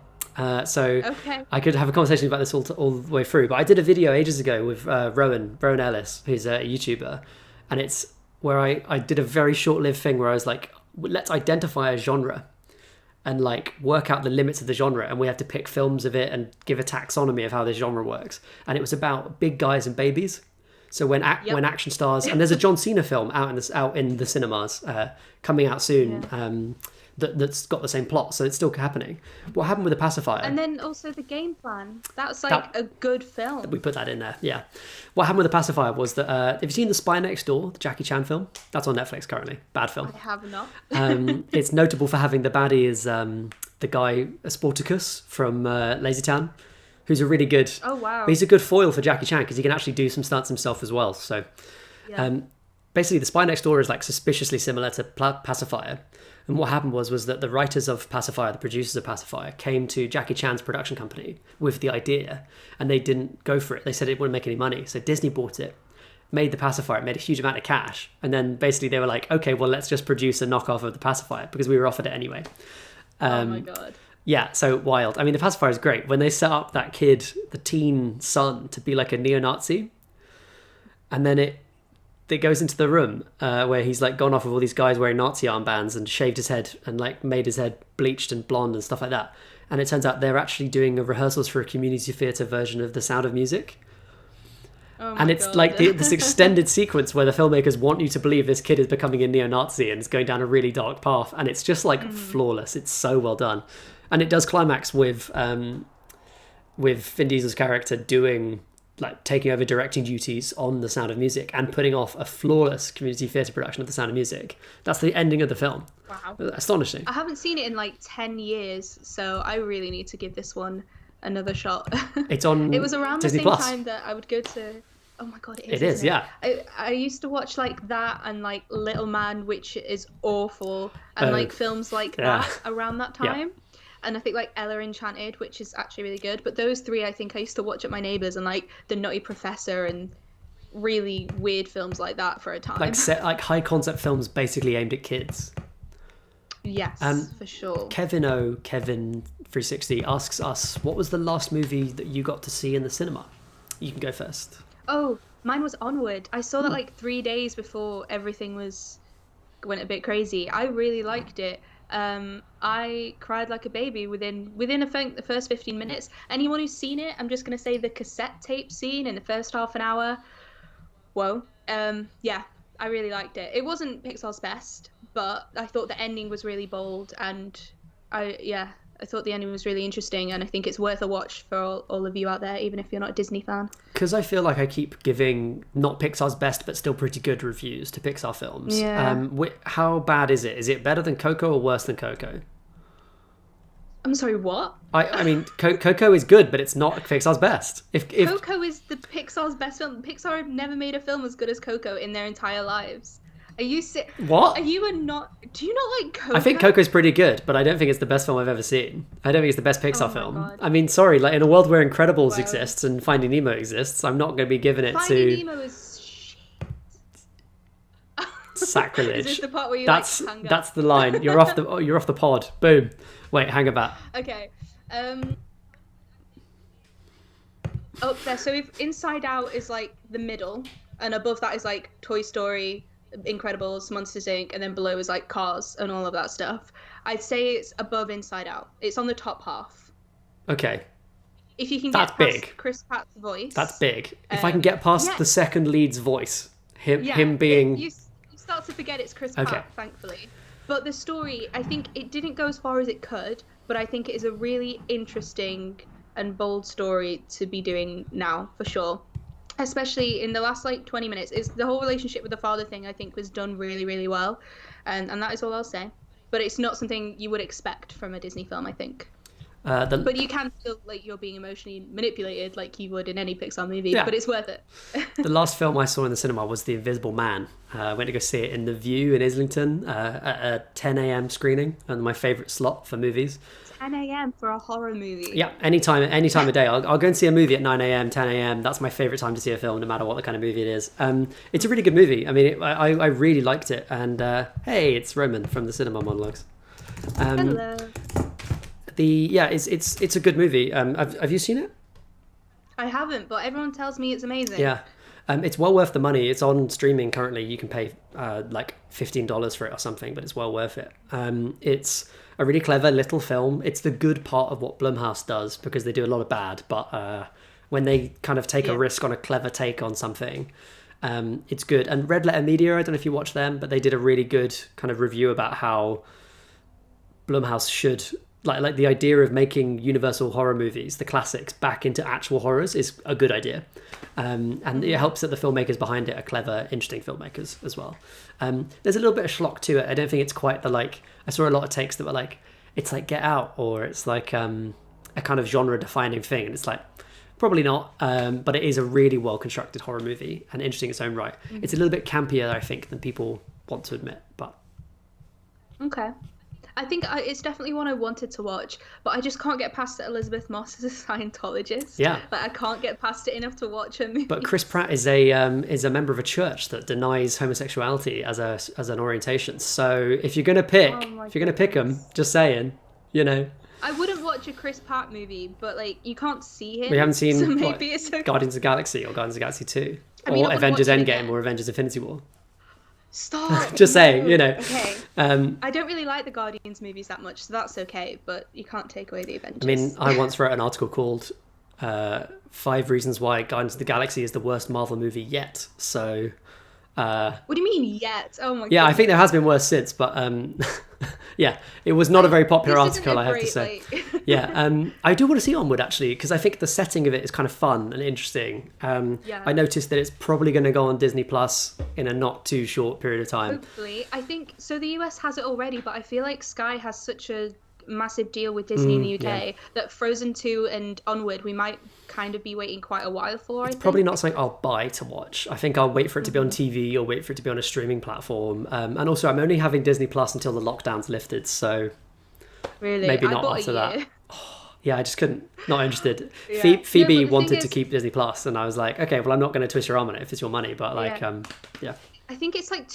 So Okay. I could have a conversation about this all the way through. But I did a video ages ago with Rowan Ellis, who's a YouTuber, and it's where I did a very short-lived thing where I was like, let's identify a genre and like work out the limits of the genre, and we have to pick films of it and give a taxonomy of how this genre works. And it was about big guys and babies. So when action stars, and there's a John Cena film out in the cinemas coming out soon, that's got the same plot, so it's still happening. What happened with The Pacifier? And then also The Game Plan. That's like a good film. We put that in there, yeah. What happened with The Pacifier was that, have you seen The Spy Next Door, the Jackie Chan film? That's on Netflix currently. Bad film. I have not. It's notable for having the baddie is the guy Sporticus from Lazy Town, who's a really good... Oh, wow. He's a good foil for Jackie Chan because he can actually do some stunts himself as well. So basically, The Spy Next Door is like suspiciously similar to Pacifier. And what happened was that the writers of Pacifier, the producers of Pacifier, came to Jackie Chan's production company with the idea, and they didn't go for it. They said it wouldn't make any money. So Disney bought it, made The Pacifier, it made a huge amount of cash. And then basically they were like, okay, well, let's just produce a knockoff of The Pacifier because we were offered it anyway. Oh my God. Yeah, so wild. I mean, The Pacifier is great. When they set up that kid, the teen son, to be like a neo-Nazi, and then it goes into the room where he's like gone off with all these guys wearing Nazi armbands and shaved his head and like made his head bleached and blonde and stuff like that. And it turns out they're actually doing rehearsals for a community theatre version of The Sound of Music. Oh my And it's God. like this extended sequence where the filmmakers want you to believe this kid is becoming a neo-Nazi and is going down a really dark path. And it's just like flawless. It's so well done. And it does climax with Vin Diesel's character taking over directing duties on The Sound of Music and putting off a flawless community theatre production of The Sound of Music. That's the ending of the film. Wow. Astonishing. I haven't seen it in like 10 years, so I really need to give this one another shot. It's on It was around Disney the same Plus. time that I would go to... Oh my God, It is, isn't yeah. I used to watch like that and like Little Man, which is awful, and like films like that around that time. And I think like Ella Enchanted, which is actually really good. But those three I think I used to watch at my neighbour's, and like The Nutty Professor and really weird films like that for a time. Like high concept films basically aimed at kids. Yes, for sure. Kevin 360 asks us, what was the last movie that you got to see in the cinema? You can go first. Oh, mine was Onward. I saw that like 3 days before everything went a bit crazy. I really liked it. I cried like a baby within I think the first 15 minutes. Anyone who's seen it, I'm just gonna say the cassette tape scene in the first half an hour. Whoa. Yeah, I really liked it. It wasn't Pixar's best, but I thought the ending was really bold, and I thought the ending was really interesting, and I think it's worth a watch for all of you out there, even if you're not a Disney fan. Because I feel like I keep giving not Pixar's best, but still pretty good reviews to Pixar films. Yeah. How bad is it? Is it better than Coco or worse than Coco? I'm sorry, what? I mean, Coco is good, but it's not Pixar's best. If Coco is the Pixar's best film. Pixar have never made a film as good as Coco in their entire lives. Are you What? Do you not like Coco? I think Coco's pretty good, but I don't think it's the best film I've ever seen. I don't think it's the best Pixar my film. God. I mean, sorry, like in a world where Incredibles exists and Finding Nemo exists, I'm not going to be giving it Finding to Nemo is shit. sacrilege. Is this the part where you that's hang up? that's the line. You're off the pod. Boom. Wait, hang about. Okay. Up there. So if Inside Out is like the middle, and above that is like Toy Story, Incredibles, Monsters Inc., and then below is like Cars and all of that stuff. I'd say it's above Inside Out. It's on the top half. Okay. If you can That's get past big. Chris Pratt's voice. That's big. If I can get past yeah. the second lead's voice, him being... You start to forget it's Chris Okay. Pratt, thankfully. But the story, I think it didn't go as far as it could, but I think it is a really interesting and bold story to be doing now, for sure. Especially in the last, like, 20 minutes. It's the whole relationship with the father thing, I think, was done really, really well. And that is all I'll say. But it's not something you would expect from a Disney film, I think. But you can feel like you're being emotionally manipulated like you would in any Pixar movie, but it's worth it. The last film I saw in the cinema was The Invisible Man. I went to go see it in The View in Islington at a 10 a.m. screening, and my favourite slot for movies. 10 a.m. for a horror movie. Yeah, any time of day. I'll go and see a movie at 9 a.m, 10 a.m. That's my favourite time to see a film, no matter what the kind of movie it is. It's a really good movie. I mean, I really liked it. And hey, it's Roman from the Cinema Monologues. Hello. It's a good movie. Have you seen it? I haven't, but everyone tells me it's amazing. Yeah. It's well worth the money. It's on streaming currently. You can pay like $15 for it or something, but it's well worth it. It's a really clever little film. It's the good part of what Blumhouse does, because they do a lot of bad, but when they kind of take a risk on a clever take on something, it's good. And Red Letter Media, I don't know if you watch them, but they did a really good kind of review about how Blumhouse should... Like the idea of making Universal horror movies, the classics, back into actual horrors is a good idea. And it helps that the filmmakers behind it are clever, interesting filmmakers as well. There's a little bit of schlock to it. I don't think it's quite the, like... I saw a lot of takes that were like, it's like Get Out, or it's like a kind of genre-defining thing. And it's like, probably not. But it is a really well-constructed horror movie and interesting in its own right. It's a little bit campier, I think, than people want to admit. But Okay. I think it's definitely one I wanted to watch, but I just can't get past that Elizabeth Moss is a Scientologist. Yeah. Like, I can't get past it enough to watch her movie. But Chris Pratt is a member of a church that denies homosexuality as an orientation. So if you're gonna pick him, just saying, you know. I wouldn't watch a Chris Pratt movie, but like you can't see him. We haven't seen so maybe it's okay. Guardians of the Galaxy or Guardians of the Galaxy 2 or Avengers Endgame or Avengers Infinity War. Stop. Just saying, you know. Okay. I don't really like the Guardians movies that much, so that's okay. But you can't take away the Avengers. I mean, I once wrote an article called 5 Reasons Why Guardians of the Galaxy is the worst Marvel movie yet. So... what do you mean yet? Oh my god. Yeah, I think there has been worse since, but yeah, it was not a very popular article, I have to say. Yeah, I do want to see Onward, actually, because I think the setting of it is kind of fun and interesting. I noticed that it's probably going to go on Disney Plus in a not too short period of time. Hopefully. I think, so the US has it already, but I feel like Sky has such a massive deal with Disney in the UK that Frozen 2 and Onward we might kind of be waiting quite a while for. I think. Probably not something I'll buy to watch. I think I'll wait for it to be on TV or wait for it to be on a streaming platform. And also, I'm only having Disney Plus until the lockdown's lifted, so really? Maybe not after that. Yeah, I just couldn't. Not interested. Yeah. Phoebe wanted to keep Disney Plus, and I was like, okay, well, I'm not going to twist your arm on it if it's your money, but like, yeah. I think it's like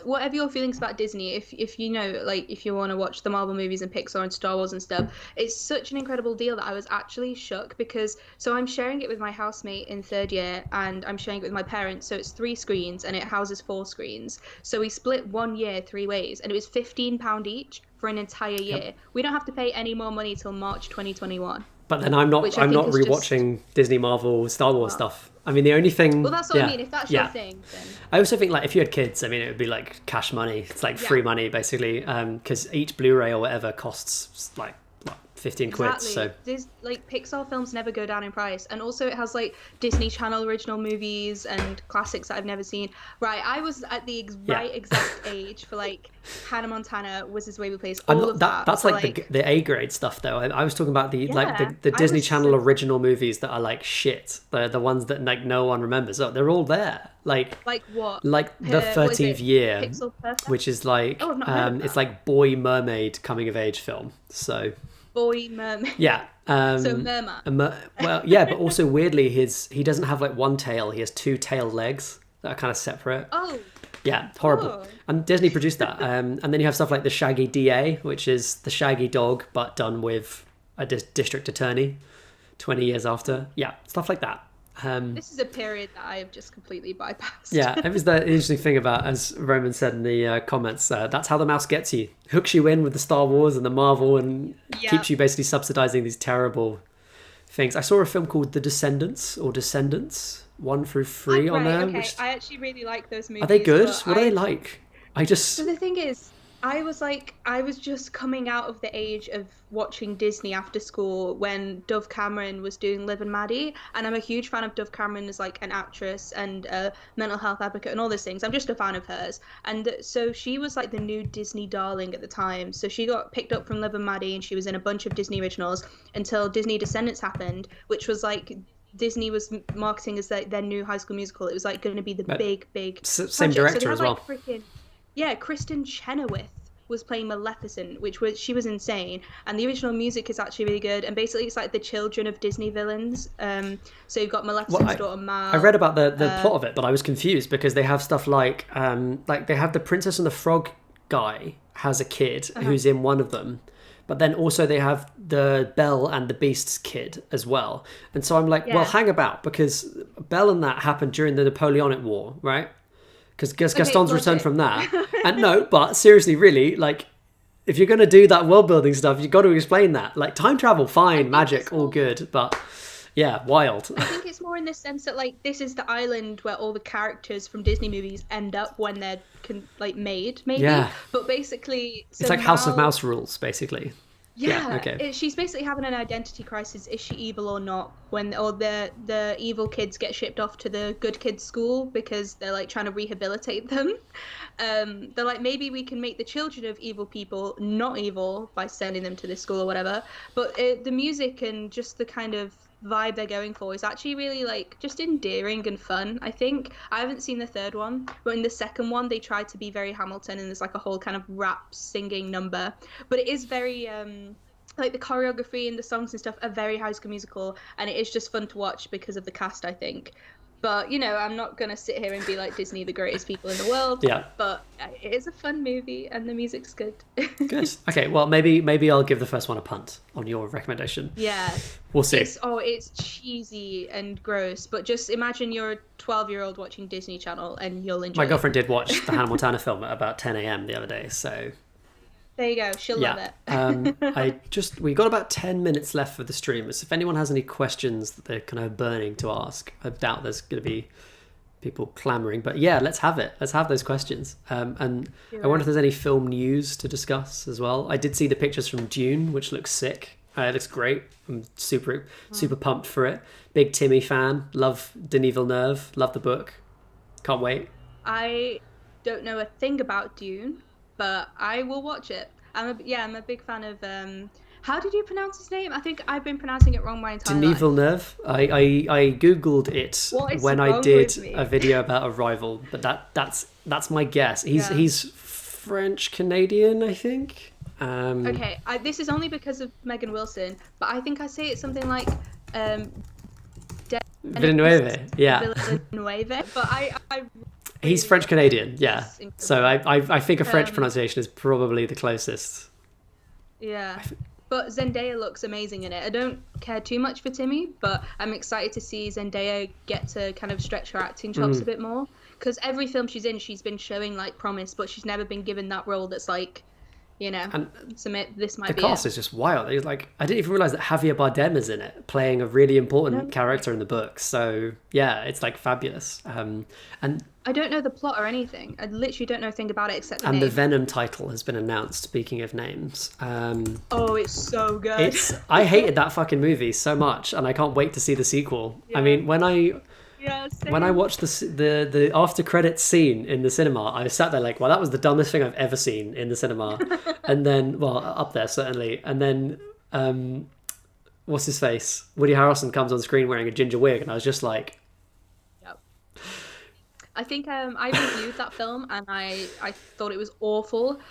whatever your feelings about Disney, if you know, like if you want to watch the Marvel movies and Pixar and Star Wars and stuff, it's such an incredible deal that I was actually shook because, so I'm sharing it with my housemate in third year and I'm sharing it with my parents. So it's 3 screens and it houses 4 screens. So we split 1 year 3 ways and it was £15 each for an entire year. Yep. We don't have to pay any more money till March 2021. But then I'm not rewatching Disney, Marvel, Star Wars stuff. I mean, the only thing... Well, that's what I mean. If that's your thing, then... I also think, like, if you had kids, I mean, it would be, like, cash money. It's, like, free money, basically. Because each Blu-ray or whatever costs, like 15 quid. So there's, like, Pixar films never go down in price. And also it has, like, Disney Channel original movies and classics that I've never seen. Right, I was at the exact age for, like, Hannah Montana, Wizard's Waverly Place, all of that. That's like the A grade stuff, though. I was talking about the Disney Channel original movies that are like shit. The ones that like no one remembers. So they're all there. Like what? Like the 13th Year, Pixel Perfect? which is like it's like boy mermaid coming of age film. So boy mermaid. Yeah. So merma. Well, yeah, but also weirdly, he doesn't have like one tail. He has 2 tail legs that are kind of separate. Oh. Yeah, horrible. Oh. And Disney produced that. And then you have stuff like the Shaggy DA, which is the Shaggy dog, but done with a district attorney 20 years after. Yeah, stuff like that. This is a period that I have just completely bypassed. Yeah, it was the interesting thing about, as Roman said in the comments, that's how the mouse gets you. Hooks you in with the Star Wars and the Marvel and Yeah. keeps you basically subsidizing these terrible things. I saw a film called The Descendants or Descendants 1 through 3 on Right, there. okay. I actually really like those movies. Are they good? But What are they like? So the thing is, I was just coming out of the age of watching Disney after school when Dove Cameron was doing Liv and Maddie, and I'm a huge fan of Dove Cameron as like an actress and a mental health advocate and all those things. I'm just a fan of hers, and so she was like the new Disney darling at the time. So she got picked up from Liv and Maddie, and she was in a bunch of Disney originals until Disney Descendants happened, which was like Disney was marketing as their new High School Musical. It was like going to be the big same project. director so they as had, well. like, freaking yeah, Kristen Chenoweth was playing Maleficent, she was insane, and the original music is actually really good. And basically, it's like the children of Disney villains. So you've got Maleficent's daughter Mal. I read about the plot of it, but I was confused because they have stuff like they have the Princess and the Frog guy has a kid who's in one of them, but then also they have the Belle and the Beast's kid as well. And so I'm like, well, hang about, because Belle and that happened during the Napoleonic War, right? Because Gaston's returned from that. And no, but seriously, really, like, if you're going to do that world building stuff, you've got to explain that. Like, time travel, fine, magic, all good. But yeah, wild. I think it's more in the sense that, like, this is the island where all the characters from Disney movies end up when they're made, maybe. Yeah. But basically, so it's like House of Mouse rules, basically. Yeah, okay. She's basically having an identity crisis. Is she evil or not? Or the evil kids get shipped off to the good kids school because they're like trying to rehabilitate them. They're like, maybe we can make the children of evil people not evil by sending them to this school or whatever. But the music and just the kind of vibe they're going for is actually really like just endearing and fun. I think I haven't seen the third one, but in the second one they tried to be very Hamilton, and there's like a whole kind of rap singing number, but it is very like the choreography and the songs and stuff are very High School Musical, and it is just fun to watch because of the cast, I think. But, you know, I'm not going to sit here and be like Disney, the greatest people in the world. Yeah. But it is a fun movie and the music's good. Good. Okay, well, maybe I'll give the first one a punt on your recommendation. Yeah. We'll see. It's cheesy and gross, but just imagine you're a 12-year-old watching Disney Channel and you'll enjoy it. My girlfriend did watch the Hannah Montana film at about 10 a.m. the other day, so... There you go. She'll love it. We got about 10 minutes left for the streamers. If anyone has any questions that they're kind of burning to ask, I doubt there's going to be people clamoring. But yeah, let's have it. Let's have those questions. And I wonder if there's any film news to discuss as well. I did see the pictures from Dune, which looks sick. It looks great. I'm super pumped for it. Big Timmy fan. Love Denis Villeneuve. Love the book. Can't wait. I don't know a thing about Dune, but I will watch it. I'm a big fan of how did you pronounce his name? I think I've been pronouncing it wrong my entire life. Denis Villeneuve. I googled it when I did a video about Arrival, but that's my guess. He's French Canadian, I think. Okay, this is only because of Megan Wilson, but I think I say it something like Villeneuve. Yeah. Villeneuve, but I He's French Canadian, yeah. So I think a French pronunciation is probably the closest. Yeah. But Zendaya looks amazing in it. I don't care too much for Timmy, but I'm excited to see Zendaya get to kind of stretch her acting chops a bit more. Because every film she's in, she's been showing like promise, but she's never been given that role that's like, you know, this might be the cast is just wild. It's like, I didn't even realize that Javier Bardem is in it, playing a really important character in the book. So yeah, it's like fabulous. And I don't know the plot or anything. I literally don't know a thing about it except the name. The Venom title has been announced. Speaking of names, oh, it's so good. I hated that fucking movie so much, and I can't wait to see the sequel. Yeah. I mean, when I watched the after credits scene in the cinema, I sat there like, well, that was the dumbest thing I've ever seen in the cinema. And then, well, up there certainly. And then, what's his face? Woody Harrelson comes on screen wearing a ginger wig, and I was just like, yep. I think I reviewed that film and I thought it was awful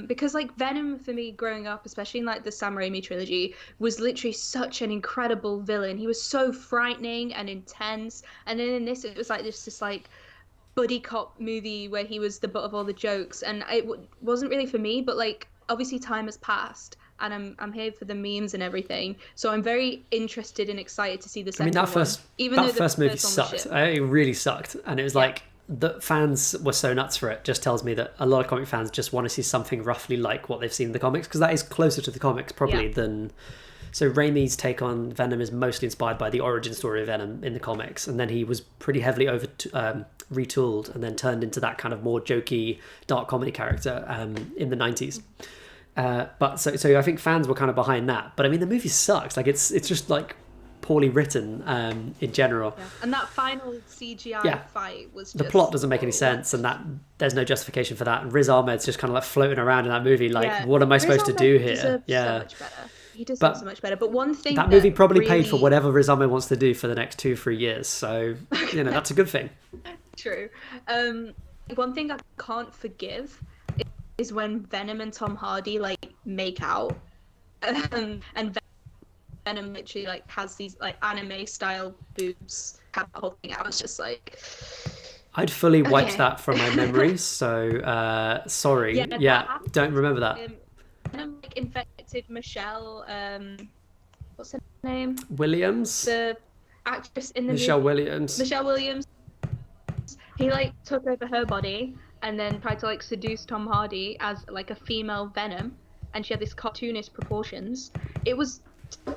because like Venom for me growing up, especially in like the Sam Raimi trilogy, was literally such an incredible villain. He was so frightening and intense, and then in this it was like this like buddy cop movie where he was the butt of all the jokes, and it wasn't really for me. But like obviously time has passed and I'm here for the memes and everything. So I'm very interested and excited to see the second that first one. Even though the first movie first one was sucked. shit. It really sucked, and it was like the fans were so nuts for it. Just tells me that a lot of comic fans just want to see something roughly like what they've seen in the comics, because that is closer to the comics probably than. So Raimi's take on Venom is mostly inspired by the origin story of Venom in the comics, and then he was pretty heavily retooled and then turned into that kind of more jokey dark comedy character in the 90s. But so I think fans were kind of behind that. But I mean, the movie sucks. Like it's just like poorly written in general. Yeah. And that final CGI fight was just the plot doesn't make any sense, and that there's no justification for that. And Riz Ahmed's just kind of like floating around in that movie. Like, what am I supposed to do here? So much better. He does so much better. But one thing that movie probably paid for whatever Riz Ahmed wants to do for the next 2-3 years. So that's a good thing. True. One thing I can't forgive is when Venom and Tom Hardy like make out, and Venom literally like has these like anime style boobs. Have the whole thing. I was just like, I'd fully wiped that from my memory. So sorry. Yeah, don't remember that. Venom like infected Michelle. What's her name? Williams. The actress in the Michelle movie. Williams. Michelle Williams. He like took over her body and then tried to like seduce Tom Hardy as like a female Venom, and she had this cartoonish proportions. It was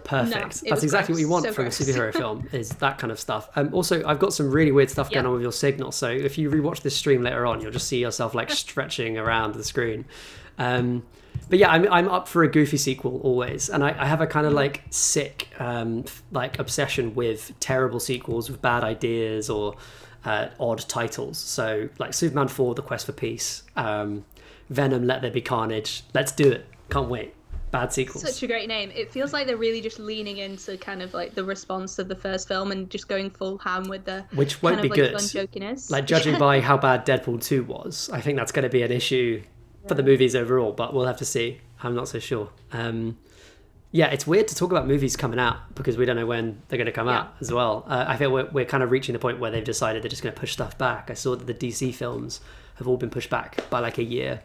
perfect. That's exactly what you want from a superhero film, is that kind of stuff. Also, I've got some really weird stuff going on with your signal, so if you rewatch this stream later on, you'll just see yourself like stretching around the screen. But yeah, I'm up for a goofy sequel always, and I have a kind of like sick like obsession with terrible sequels with bad ideas or odd titles. So like Superman 4, The Quest for Peace, Venom, Let There Be Carnage. Let's do it. Can't wait. Bad sequels. Such a great name. It feels like they're really just leaning into kind of like the response of the first film and just going full ham with the which won't kind be of, good. Fun jokiness. Like judging by how bad Deadpool 2 was, I think that's going to be an issue for the movies overall, but we'll have to see. I'm not so sure. Yeah, it's weird to talk about movies coming out because we don't know when they're going to come out as well. I feel we're kind of reaching the point where they've decided they're just going to push stuff back. I saw that the DC films have all been pushed back by like a year.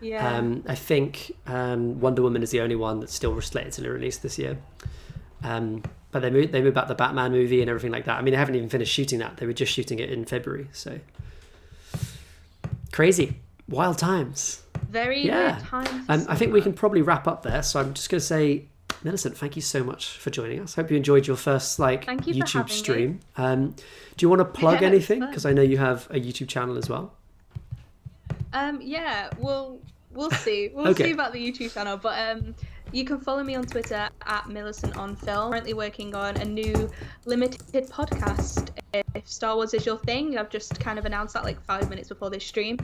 Yeah. I think Wonder Woman is the only one that's still slated to be released this year. But they moved back the Batman movie and everything like that. I mean, they haven't even finished shooting that. They were just shooting it in February. So crazy, wild times. Very weird times. I think we can probably wrap up there. So I'm just going to say, Millicent, thank you so much for joining us. Hope you enjoyed your first YouTube stream. Do you want to plug anything? Because I know you have a YouTube channel as well. Yeah, we'll see. We'll see about the YouTube channel. But you can follow me on Twitter at MillicentOnFilm. Currently working on a new limited podcast. If Star Wars is your thing, I've just kind of announced that like 5 minutes before this stream.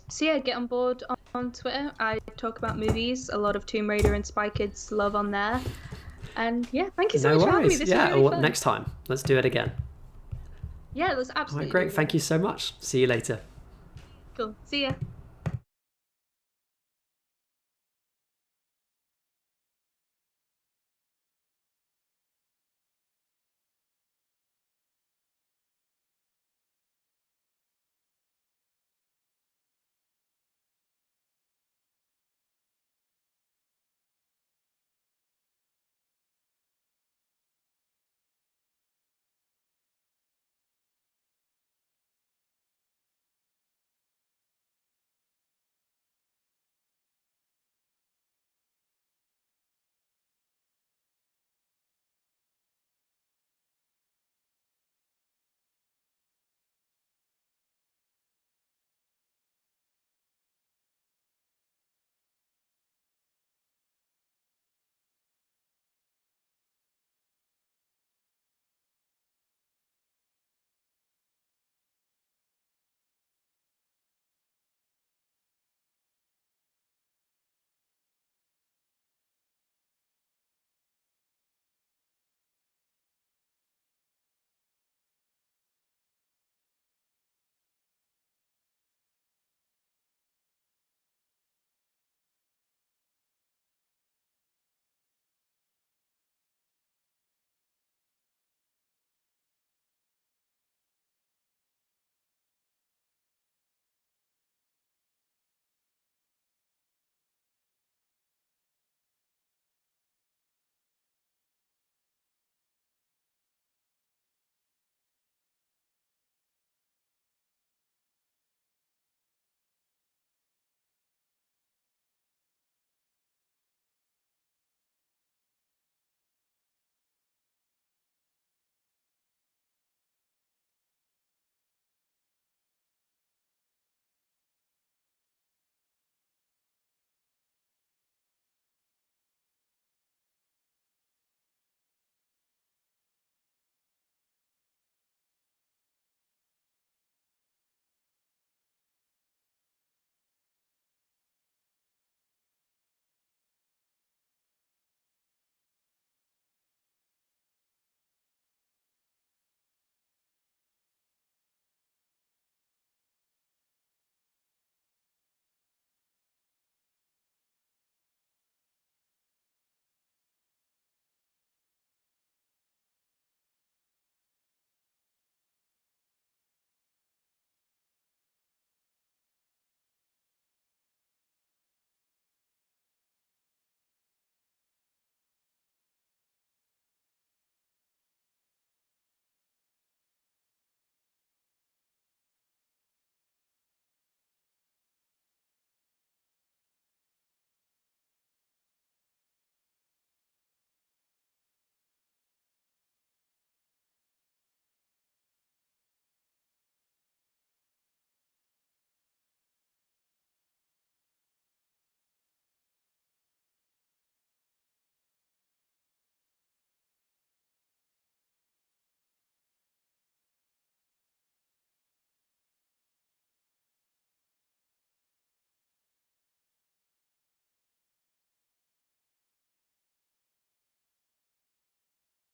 So yeah, get on board on Twitter. I talk about movies, a lot of Tomb Raider and Spy Kids love on there. And yeah, thank you so much for having me. This was really fun. Next time, let's do it again. Yeah, it was absolutely All right, great. Thank you so much. See you later. Cool. See ya.